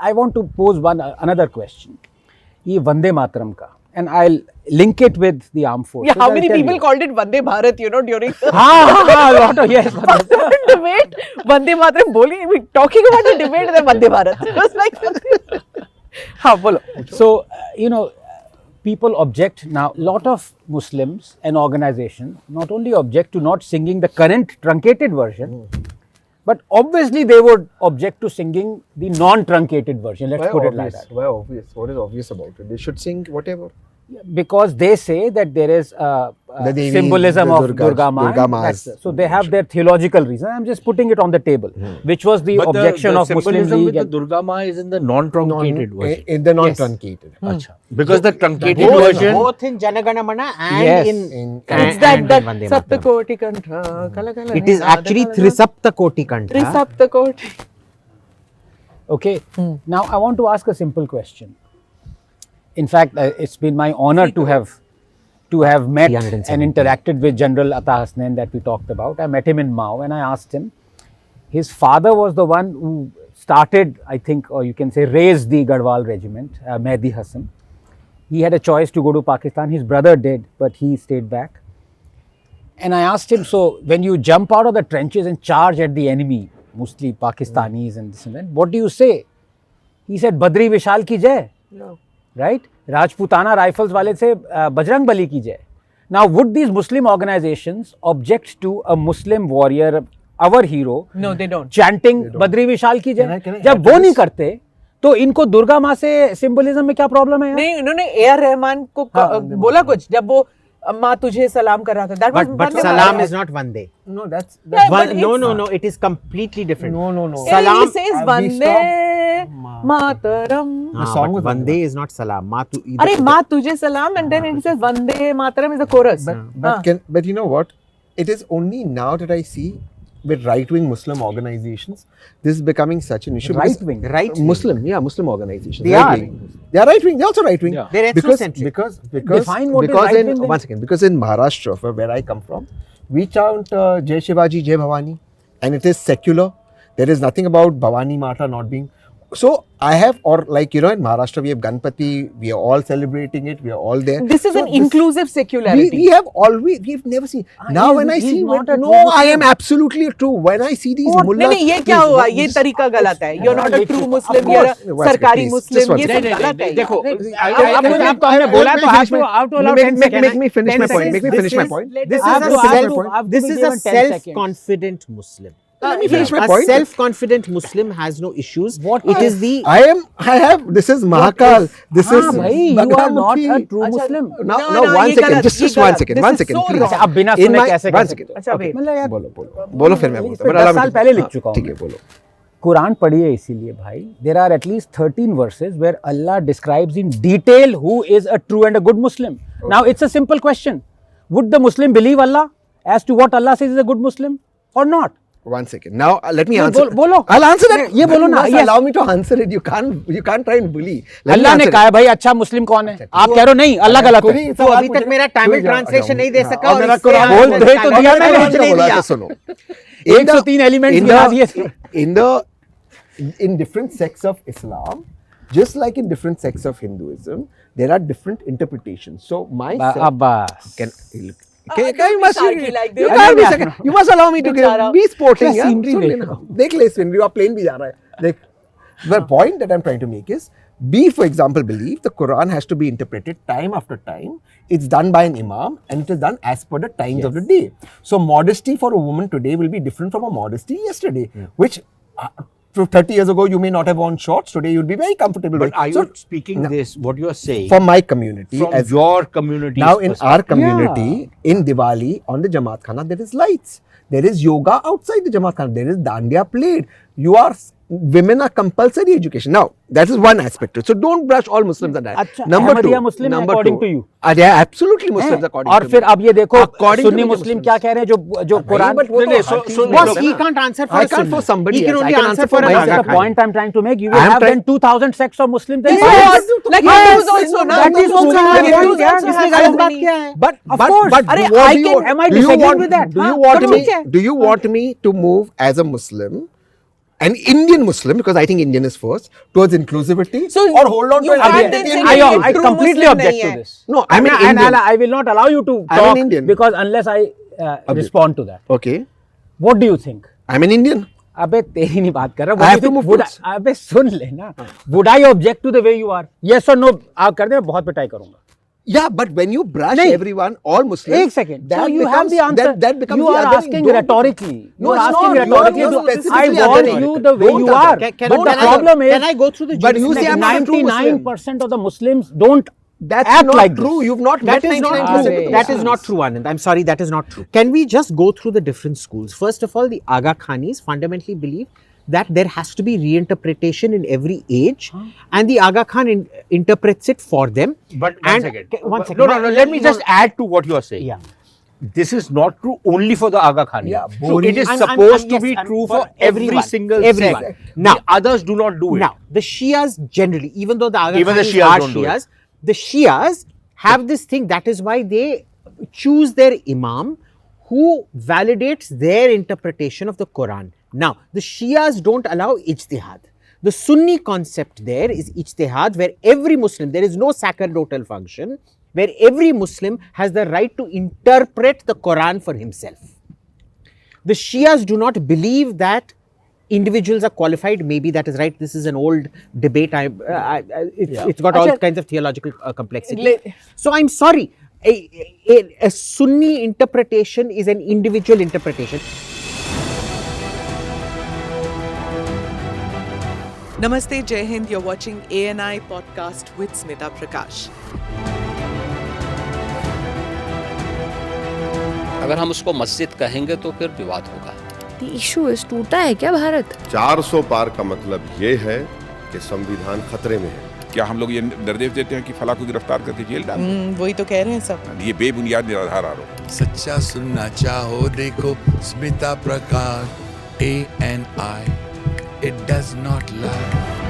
I want to pose another question. ये वंदे मातरम का, and I'll link it with the armed forces. Yeah, how many people called it Vande Bharat, during the a lot of, yes. debate? Vande Mataram we talking about the debate and then Vande Bharat. It was like, हाँ बोलो. So, people object now. Lot of Muslims and organizations not only object to not singing the current truncated version, but obviously they would object to singing the non-truncated version. Let's put it like that. Why obvious? What is obvious about it? They should sing whatever. Because they say that there is The Devi, symbolism the of Durga Durga Ma. So they have their theological reason. I'm just putting it on the table, which was the objection of Muslim symbolism League. with the Durga Ma is in the non-truncated version. In the non-truncated. Because the truncated both, version. both in Janagana Mana and Yes. in it's and that in Vande Mataram. Saptakoti Kantha. Kala kala. It is actually Trisaptakoti Kantha. Trisaptakoti. Okay. Now I want to ask a simple question. In fact, it's been my honor to have met 370. and interacted with General Ata Hasnain that we talked about. I met him in Mao and I asked him. His father was the one who started, I think, or you can say, raised the Garhwal regiment, Mehdi Hassan. He had a choice to go to Pakistan. His brother did, but he stayed back. And I asked him, so when you jump out of the trenches and charge at the enemy, mostly Pakistanis and this and that, what do you say? He said, Badri Vishal ki jai. No. Right? Rajputana rifles wale se Bajrang Bali ki jai. Now, would these Muslim organizations object to a Muslim warrior, our hero, No, they don't. chanting Badri Vishal ki jai? Can I जब वो नहीं करते, तो इनको दुर्गा माँ से symbolism में क्या प्रॉब्लम है यार? नहीं, उन्होंने A.R. रहमान को बोला कुछ जब वो माँ तुझे सलाम कर रहा था. That was But Vande Salam Bharat. is not Vande. No, that's Yeah, but No. It is completely different. no. He Salam. says we Vande Mataram. The song was Vande is not Salam. Arey माँ तुझे सलाम and then it says Vande Mataram is the chorus. But you know what? It is only now that I see with right-wing Muslim organizations, this is becoming such an issue. because- Right-wing? Right-wing. Muslim organizations. They right-wing. They are right-wing. They're also right-wing. Yeah. They're ethnocentric. Because Define what is because right-wing in then. one second, because in Maharashtra, where I come from, we chant Jai Shivaji, Jai Bhavani, and it is secular. There is nothing about Bhavani Mata not being. So I have, or like in Maharashtra, we have Ganpati. We are all celebrating it. We are all there. This is So an inclusive secularity. We have always, we've never seen. Now when I he's see, not a true no, I Muslim. am absolutely true. When I see these नहीं mullahs, नहीं ये क्या हुआ ये तरीका गलत है you're not a true Muslim you're a सरकारी Muslim ये सब गलत है देखो आपको हमने बोला तो have to allow 10 seconds. make me finish my point. Make me finish my point. This I have to- I have to this give is him a 10 seconds. self-confident Muslim. Let me finish my A point. self-confident Muslim has no issues. What It is- is the I have. This is Mahakal. This is भाई, you are not Bhagwamukhi. a true Muslim. Now, No, one ये second. गलत, Just ये one गलत. second. This One is second, so please. wrong. अच्छा, अब बिना In सुने my- कैसे one कर second. सकते हो? अच्छा Okay. wait मतलब यार बोलो फिर मैं बोलता हूँ. 10 साल पहले लिख चुका हूँ ठीक मैं। है बोलो. कुरान पढ़िए इसीलिए भाई. There are at least 13 verses where Allah describes in detail who is a true and a good Muslim. Now it's a simple question. Would the Muslim believe Allah as to what Allah says is a good Muslim or not? One second. Now let me ये answer. बोलो. I'll answer that. ये बोलो ना. Yes. Yes. Allow me to answer it. You can't try and bully. Let me अल्लाह ने answer कहा it. है भाई अच्छा मुस्लिम कौन है? आप कह रहे हो नहीं अल्लाह गलत है. कोई तो सवाल अभी तक पूछे- मेरा तमिल कोई जवाब- ट्रांसलेशन नहीं दे सका और और मेरा इससे कुरान आपने बोल दे तो तमिल दिया ट्रांसलेशन मैंने, नहीं बोला दिया। था, सुनो. 103 एलिमेंट्स in गिना the- दिए. in different sects of Islam, just like in different sects of Hinduism, there are different interpretations. So my sect- Abbas. you must argue like this. you can't be second. You must allow me to बेचारा. be sporting. क्या यार. scenery सुन देख लेना. रहा हूँ. देख ले scenery. आप plane भी जा रहा है. देख. The point that I'm trying to make is, we, for example, believe the Quran has to be interpreted time after time. It's done by an imam and it is done as per the times of the day. So modesty for a woman today will be different from a modesty yesterday, which 30 years ago you may not have worn shorts. Today you'll be very comfortable. But are So, you speaking this, what you are saying, for my community, from as your community? now in our community, in Diwali, on the Jamaat Khana, there is lights. There is yoga outside the Jamaat Khana. There is dandiya played. Women are compulsory education. Now, that is one aspect to it. So don't brush all Muslims on that. अच्छा, अहमदिया मुस्लिम है according to you? They are absolutely Muslims according और to फिर me. अब ये देखो According to Sunni me, Muslim Muslims. क्या कह रहे हैं जो कुरान. but वो तो हर चीज़ में Boss, लोग- he can't answer for I a can't for Sunni. somebody He can else. only I can answer answer for for a That's myself. the point I'm trying to make. You will I'm have trying- then 2,000 sects of Muslims. Then Yes, like Yes, Hindus also now. that is Hindus also proving have- my point, Hindus yeah. also इसमें have गलत so बात many- क्या है? But Of course. but अरे, what I do you can- want- am I do you disagreeing want- with that? Do you हाँ, want तो me? ठीक है. Do you want me to move as a Muslim an Indian Muslim, because I think Indian is first, towards inclusivity, So or hold on to you an can't identity. then I, say I true completely Muslim object nahi to hai. this. No, I'm an and Indian. I will not allow you to I'm an talk Indian. because unless I respond to that. Okay, What do you think? I'm an Indian. अबे तेरी नहीं बात कर I रहा have to move would goods. अबे सुन ले ना would I object to the way you are yes or no आप कर दे मैं बहुत पिटाई करूंगा Yeah, but when you brush नहीं. everyone, all Muslims, एक second so that you have becomes, the answer that becomes you the are other. asking Don't- rhetorically No, you are it's asking not. rhetorically You're to- I specifically want other. you the way Don't you are other. but the problem is Can I go through the But you jurisdiction? say I'm not a true Muslim. 99% of the Muslims don't That's act not like true. this. You've not That met is not 99% true. of the That is Muslims. not true, Anand. I'm sorry, that is not true. Can we just go through the different schools? First of all, the Aga Khanis fundamentally believe that there has to be reinterpretation in every age, and the Aga Khan interprets it for them. But And- one second. one second. No, let me just add to what you are saying. Yeah. This is not true only for the Aga Khani. Yeah, so it is I'm- supposed to yes, be I'm true for for every everyone. single Everyone. sect. Now- the others do not do it. Now, the Shias generally, even though the Aga Even the Khanis Shias are don't do it. Shias, the Shias have this thing. That is why they choose their Imam who validates their interpretation of the Quran. Now, the Shias don't allow ijtihad. The Sunni concept there is ijtihad, where every Muslim, there is no sacerdotal function, where every Muslim has the right to interpret the Quran for himself. The Shias do not believe that individuals are qualified. Maybe that is right. This is an old debate. It's got all Achha. kinds of theological complexity. Le- So I'm sorry. A Sunni interpretation is an individual interpretation. Namaste, Jai Hind. You're watching ANI podcast with Smita Prakash. अगर हम उसको मस्जिद कहेंगे तो फिर विवाद होगा। The issue is टूटा है क्या भारत? 400 पार का मतलब ये है कि संविधान खतरे में है। क्या हम लोग ये निर्देश देते हैं कि फला को गिरफ्तार करके जेल डाल दें? वही तो कह रहे हैं सब। ये बेबुनियाद निराधार आरोप। सच्चा सुनना चाहो देखो स्मिता प्रकाश ANI, it does not lie.